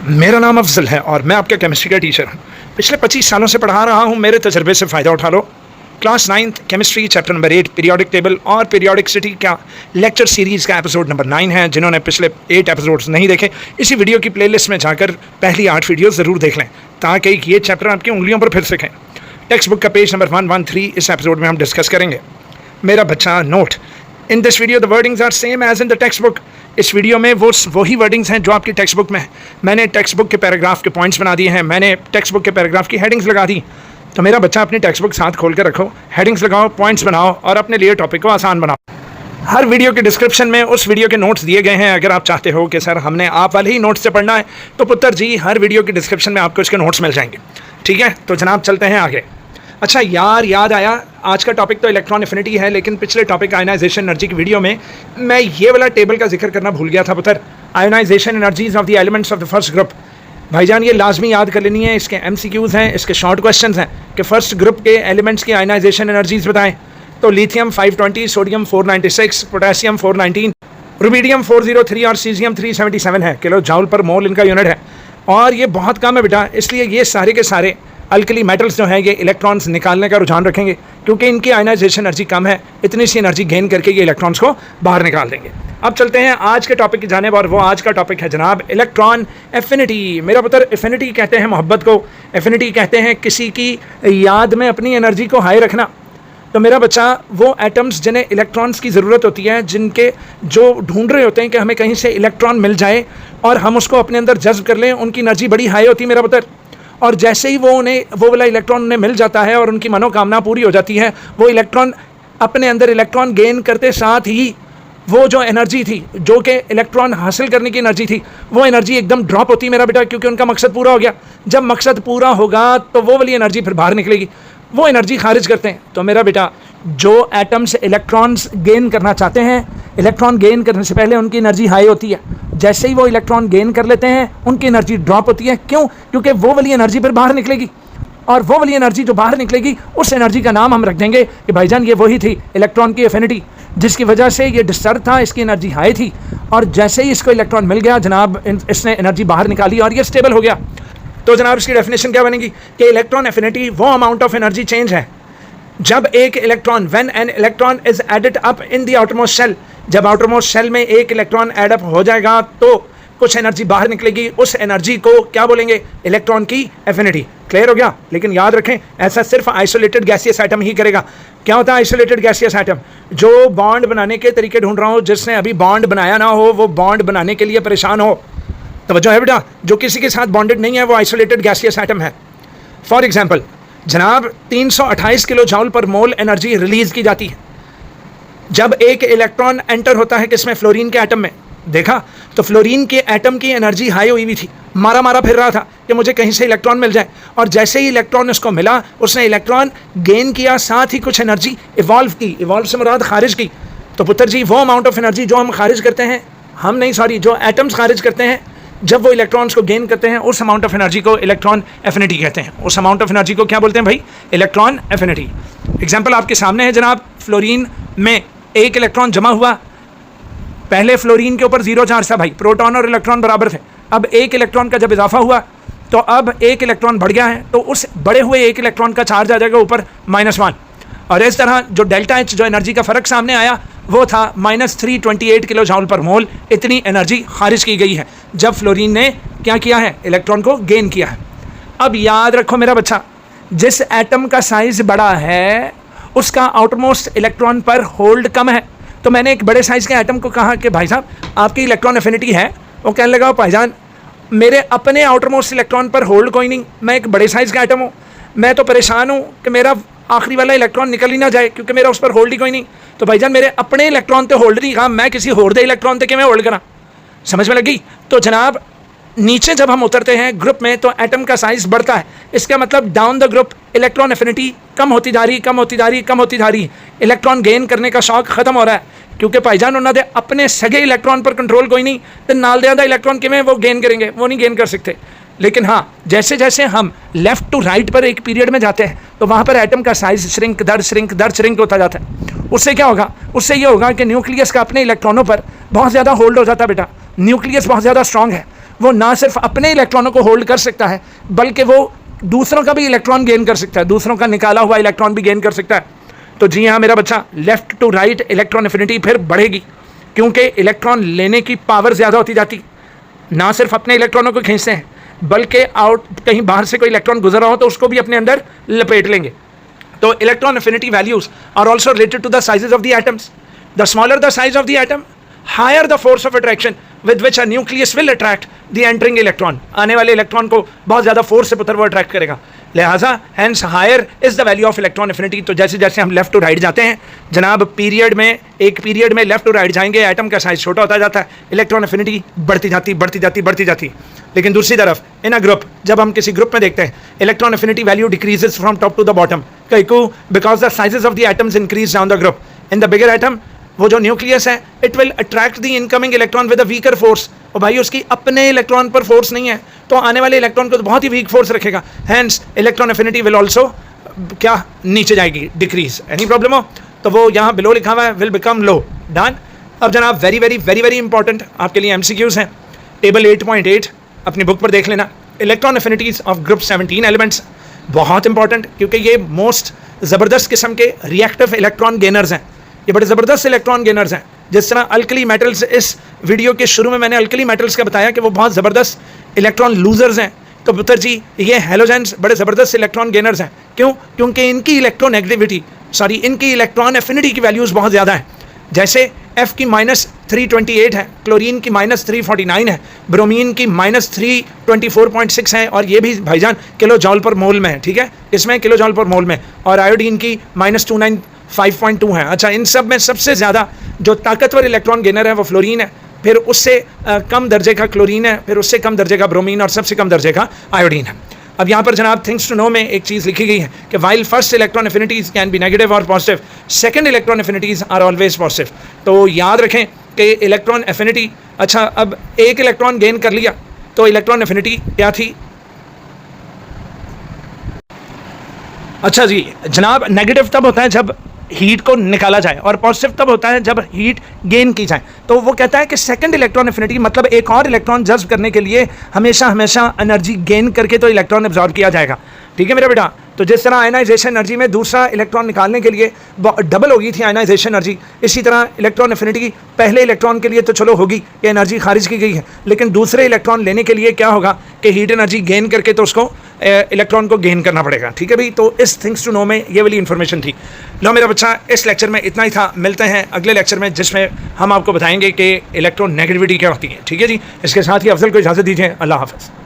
मेरा नाम अफजल है और मैं आपका केमिस्ट्री का टीचर हूँ। पिछले 25 सालों से पढ़ा रहा हूँ। मेरे तजर्बे से फ़ायदा उठा लो। Class 9th chemistry chapter number 8 periodic table और पीरियोडिसिटी का लेक्चर सीरीज़ का एपिसोड नंबर 9 है। जिन्होंने पिछले 8 एपिसोड्स नहीं देखे, इसी वीडियो की प्लेलिस्ट में जाकर पहली 8 वीडियो ज़रूर देख लें ताकि ये चैप्टर आपकी उंगलियों पर फिर सकें। टेक्स्ट बुक का पेज नंबर 113 इस एपिसोड में हम डिस्कस करेंगे। मेरा बच्चा note, in this video the wordings are same as in the text book. इस वीडियो में वही वर्डिंग्स हैं जो आपकी टेक्स्ट बुक में है। मैंने टेक्स्ट बुक के पैराग्राफ के पॉइंट्स बना दिए हैं, मैंने टेक्स्ट बुक के पैराग्राफ की हेडिंग्स लगा दी। तो मेरा बच्चा अपनी टेक्स्ट बुक साथ खोल कर रखो, हेडिंग्स लगाओ, पॉइंट्स बनाओ और अपने लिए टॉपिक को आसान बनाओ। हर वीडियो के डिस्क्रिप्शन में उस वीडियो के नोट्स दिए गए हैं। अगर आप चाहते हो कि सर हमने आप वाले ही नोट्स से पढ़ना है तो पुत्र जी हर वीडियो के डिस्क्रिप्शन में आपको इसके नोट्स मिल जाएंगे। ठीक है, तो जनाब चलते हैं आगे। अच्छा यार, याद आया, आज का टॉपिक तो इलेक्ट्रॉन एफिनिटी है, लेकिन पिछले टॉपिक आयोनाइजेशन एनर्जी की वीडियो में मैं ये वाला टेबल का जिक्र करना भूल गया था पुत्र। Ionisation energies of the elements of the first group. भाईजान ये लाजमी याद कर लेनी है। इसके MCQs हैं, इसके शॉर्ट क्वेश्चंस हैं कि फर्स्ट ग्रुप के एलिमेंट्स की आयोनाइजेशन एनर्जीज बताएं। तो लिथियम 520, सोडियम 496, पोटेशियम 419, रुबीडियम 403 और सीजियम 377 है। किलो जूल पर मोल इनका यूनिट है और ये बहुत कम है बेटा। इसलिए ये सारे के सारे अल्कली मेटल्स जो हैं ये इलेक्ट्रॉन्स निकालने का रुझान रखेंगे क्योंकि इनकी आयोनाइजेशन एनर्जी कम है। इतनी सी एनर्जी गेन करके ये इलेक्ट्रॉन्स को बाहर निकाल देंगे। अब चलते हैं आज के टॉपिक की जानिब और वो आज का टॉपिक है जनाब इलेक्ट्रॉन एफिनिटी। मेरा पुत्र, एफिनिटी कहते हैं मोहब्बत को, एफिनिटी कहते हैं किसी की याद में अपनी एनर्जी को हाई रखना। तो मेरा बच्चा, वो एटम्स जिन्हें इलेक्ट्रॉन्स की ज़रूरत होती है, जिनके जो ढूंढ रहे होते हैं कि हमें कहीं से इलेक्ट्रॉन मिल जाए और हम उसको अपने अंदर जज्ब कर लें, उनकी एनर्जी बड़ी हाई होती है मेरा पुत्र। और जैसे ही वो वाला इलेक्ट्रॉन उन्हें मिल जाता है और उनकी मनोकामना पूरी हो जाती है, वो इलेक्ट्रॉन अपने अंदर इलेक्ट्रॉन गेन करते साथ ही वो जो एनर्जी थी, जो कि इलेक्ट्रॉन हासिल करने की एनर्जी थी, वो एनर्जी एकदम ड्रॉप होती है मेरा बेटा, क्योंकि उनका मकसद पूरा हो गया। जब मकसद पूरा होगा तो वो वाली एनर्जी फिर बाहर निकलेगी, वो एनर्जी खारिज करते हैं। तो मेरा बेटा, जो एटम्स इलेक्ट्रॉन्स गेन करना चाहते हैं, इलेक्ट्रॉन गेन करने से पहले उनकी एनर्जी हाई होती है। जैसे ही वो इलेक्ट्रॉन गेन कर लेते हैं उनकी एनर्जी ड्रॉप होती है। क्यों? क्योंकि वो वाली एनर्जी फिर बाहर निकलेगी और वो वाली एनर्जी जो बाहर निकलेगी उस एनर्जी का नाम हम रख देंगे कि भाईजान ये वही थी इलेक्ट्रॉन की एफिनिटी, जिसकी वजह से ये डिस्टर्ब था, इसकी एनर्जी हाई थी और जैसे ही इसको इलेक्ट्रॉन मिल गया जनाब, इसने एनर्जी बाहर निकाली और ये स्टेबल हो गया। तो जनाब इसकी डेफिनेशन क्या बनेगी कि इलेक्ट्रॉन एफिनिटी वो अमाउंट ऑफ एनर्जी चेंज है जब एक electron, when an electron is added up in the outermost shell, जब आउटरमोस्ट शेल में एक इलेक्ट्रॉन एड अप हो जाएगा तो कुछ एनर्जी बाहर निकलेगी। उस एनर्जी को क्या बोलेंगे? इलेक्ट्रॉन की एफिनिटी। क्लियर हो गया? लेकिन याद रखें, ऐसा सिर्फ आइसोलेटेड गैसियस एटम ही करेगा। क्या होता है आइसोलेटेड गैसियस एटम? जो बॉन्ड बनाने के तरीके ढूंढ रहा हो, जिसने अभी बॉन्ड बनाया ना हो, वो बॉन्ड बनाने के लिए परेशान हो। तवज्जो है बेटा, जो किसी के साथ बॉन्डेड नहीं है वो आइसोलेटेड गैसियस एटम है। फॉर एग्जाम्पल जनाब 328 किलो जूल पर मोल एनर्जी रिलीज की जाती है जब एक इलेक्ट्रॉन एंटर होता है किसमें? फ्लोरीन के एटम में। देखा तो फ्लोरीन के एटम की एनर्जी हाई हुई थी, मारा मारा फिर रहा था कि मुझे कहीं से इलेक्ट्रॉन मिल जाए, और जैसे ही इलेक्ट्रॉन उसको मिला उसने इलेक्ट्रॉन गेन किया, साथ ही कुछ एनर्जी इवॉल्व की। इवॉल्व से मुराद खारिज की। तो पुत्र जी वो अमाउंट ऑफ एनर्जी जो हम खारिज करते हैं, जो एटम्स खारिज करते हैं जब वो इलेक्ट्रॉन्स को गेन करते हैं, उस अमाउंट ऑफ एनर्जी को इलेक्ट्रॉन एफिनिटी कहते हैं। उस अमाउंट ऑफ एनर्जी को क्या बोलते हैं भाई? Electron affinity. एग्जाम्पल आपके सामने है जनाब, फ्लोरीन में एक इलेक्ट्रॉन जमा हुआ। पहले फ्लोरीन के ऊपर 0 चार्ज था भाई, प्रोटॉन और इलेक्ट्रॉन बराबर थे। अब एक इलेक्ट्रॉन का जब इजाफा हुआ तो अब एक इलेक्ट्रॉन बढ़ गया है, तो उस बढ़े हुए एक इलेक्ट्रॉन का चार्ज आ जाएगा ऊपर -1। और इस तरह जो डेल्टा H, जो एनर्जी का फ़र्क सामने आया, वो था -328 किलो जूल पर मोल। इतनी एनर्जी खारिज की गई है जब फ्लोरीन ने क्या किया है? इलेक्ट्रॉन को गेन किया है। अब याद रखो मेरा बच्चा, जिस एटम का साइज़ बड़ा है उसका आउटरमोस्ट इलेक्ट्रॉन पर होल्ड कम है। तो मैंने एक बड़े साइज़ के एटम को कहा कि भाई साहब आपकी इलेक्ट्रॉन एफिनिटी है। वो कहने लगा भाईजान मेरे अपने आउटरमोस्ट इलेक्ट्रॉन पर होल्ड कोई नहीं, मैं एक बड़े साइज़ का एटम हूँ, मैं तो परेशान हूँ कि मेरा आखिरी वाला इलेक्ट्रॉन निकल ही ना जाए क्योंकि मेरा उस पर होल्ड ही कोई नहीं। तो भाईजान मेरे अपने इलेक्ट्रॉन तो होल्ड नहीं कहा, मैं किसी होर दे इलेक्ट्रॉन तक मैं होल्ड करा। समझ में लगी? तो जनाब नीचे जब हम उतरते हैं ग्रुप में तो एटम का साइज़ बढ़ता है। इसका मतलब down the group electron affinity कम होती जा रही। इलेक्ट्रॉन गेन करने का शौक ख़त्म हो रहा है क्योंकि भाईजान उन्होंने अपने सगे इलेक्ट्रॉन पर कंट्रोल कोई नहीं, तो नाल दे इलेक्ट्रॉन किमें वो गेन करेंगे? वो नहीं गेन कर सकते। लेकिन हाँ, जैसे जैसे हम लेफ़्ट टू राइट पर एक पीरियड में जाते हैं तो वहाँ पर एटम का साइज़ श्रिंक दर श्रिंक होता जाता है। उससे क्या होगा? उससे ये होगा कि न्यूक्लियस का अपने इलेक्ट्रॉनों पर बहुत ज़्यादा होल्ड हो जाता है बेटा। न्यूक्लियस बहुत ज़्यादा स्ट्रॉन्ग है वो ना सिर्फ अपने इलेक्ट्रॉनों को होल्ड कर सकता है बल्कि वो दूसरों का भी इलेक्ट्रॉन गेन कर सकता है, दूसरों का निकाला हुआ इलेक्ट्रॉन भी गेन कर सकता है। तो जी हाँ मेरा बच्चा, left to right electron affinity फिर बढ़ेगी क्योंकि इलेक्ट्रॉन लेने की पावर ज़्यादा होती जाती, ना सिर्फ अपने इलेक्ट्रॉनों को खींचते हैं बल्कि आउट कहीं बाहर से कोई इलेक्ट्रॉन गुजर रहा हो तो उसको भी अपने अंदर लपेट लेंगे। तो electron affinity values are also related to the sizes of the atoms. The smaller the size of the atom, higher the force of attraction with which a nucleus will attract the entering electron। आने वाले electron को बहुत ज़्यादा force से पुत्र वो attract करेगा, लिहाजा hence higher is the value of electron affinity। तो जैसे जैसे हम लेफ्ट टू राइट जाते हैं जनाब, पीरियड में एक पीरियड में लेफ्ट टू राइट जाएंगे, एटम का साइज छोटा होता जाता है, इलेक्ट्रॉन एफिनिटी बढ़ती जाती बढ़ती जाती बढ़ती जाती। लेकिन दूसरी तरफ इन अ ग्रुप, जब हम किसी ग्रुप में देखते हैं electron affinity value decreases from top to the bottom, because the sizes of the atoms increase down the group. In the bigger atom, वो जो न्यूक्लियस है, it will attract the incoming electron with a weaker force. और भाई उसकी अपने electron पर force नहीं है तो आने वाले इलेक्ट्रॉन को तो बहुत ही वीक फोर्स रखेगा, hence electron affinity will also क्या नीचे जाएगी, डिक्रीज। एनी प्रॉब्लम हो तो वो यहाँ बिलो लिखा हुआ है, विल बिकम लो, डन। अब जनाब very very very very important आपके लिए एमसीक्यूज हैं, टेबल 8.8 अपनी बुक पर देख लेना। Electron affinities of group 17 elements, बहुत इंपॉर्टेंट क्योंकि ये मोस्ट ज़बरदस्त किस्म के रिएक्टिव इलेक्ट्रॉन गेनर्स हैं, ये बड़े ज़बरदस्त इलेक्ट्रॉन गेनर्स हैं। जिस तरह अल्कली मेटल्स, इस वीडियो के शुरू में मैंने अल्कली मेटल्स का बताया कि वो बहुत ज़बरदस्त इलेक्ट्रॉन लूजर्स हैं, तो पुत्र जी ये हेलोजेंस बड़े ज़बरदस्त इलेक्ट्रॉन गेनर्स हैं। क्यों? क्योंकि इनकी इलेक्ट्रोनेगेटिविटी इनकी इलेक्ट्रॉन एफिनिटी की वैल्यूज़ बहुत ज़्यादा हैं। जैसे F की -328 है, क्लोरीन की -349 है, ब्रोमीन की -324.6 है, और ये भी भाईजान किलो जॉल पर मोल में है, ठीक है, इसमें किलो जॉल पर मोल में, और आयोडीन की -295.2 है। अच्छा, इन सब में सबसे ज़्यादा जो ताकतवर इलेक्ट्रॉन गेनर है वो फ्लोरीन है, फिर उससे कम दर्जे का क्लोरीन है, फिर उससे कम दर्जे का ब्रोमीन, और सबसे कम दर्जे का आयोडीन है। अब यहाँ पर जनाब थिंग्स टू नो में एक चीज़ लिखी गई है कि while first electron affinities can be negative और positive, second electron affinities are always positive. तो याद रखें कि इलेक्ट्रॉन एफिनिटी, अच्छा अब एक इलेक्ट्रॉन गेन कर लिया तो इलेक्ट्रॉन एफिनिटी क्या थी? अच्छा जी जनाब, नेगेटिव तब होता है जब हीट को निकाला जाए और पॉजिटिव तब होता है जब हीट गेन की जाए। तो वो कहता है कि सेकंड इलेक्ट्रॉन एफिनिटी मतलब एक और इलेक्ट्रॉन जज्ब करने के लिए हमेशा हमेशा एनर्जी गेन करके तो इलेक्ट्रॉन एब्जॉर्ब किया जाएगा, ठीक है मेरा बेटा। तो जिस तरह आयनाइजेशन एनर्जी में दूसरा इलेक्ट्रॉन निकालने के लिए डबल हो गई थी आयनाइजेशन एनर्जी, इसी तरह इलेक्ट्रॉन एफिनिटी पहले इलेक्ट्रॉन के लिए तो चलो होगी कि एनर्जी खारिज की गई है, लेकिन दूसरे इलेक्ट्रॉन लेने के लिए क्या होगा कि हीट एनर्जी गेन करके तो उसको इलेक्ट्रॉन को गेन करना पड़ेगा, ठीक है भाई। तो इस थिंग्स टू नो में ये वाली इन्फॉर्मेशन थी। लो मेरा बच्चा, इस लेक्चर में इतना ही था, मिलते हैं अगले लेक्चर में जिसमें हम आपको बताएंगे कि इलेक्ट्रॉन नेगेटिविटी क्या होती है, ठीक है जी। इसके साथ ही अफजल को इजाज़त दीजिए, अल्लाह हाफ़िज़।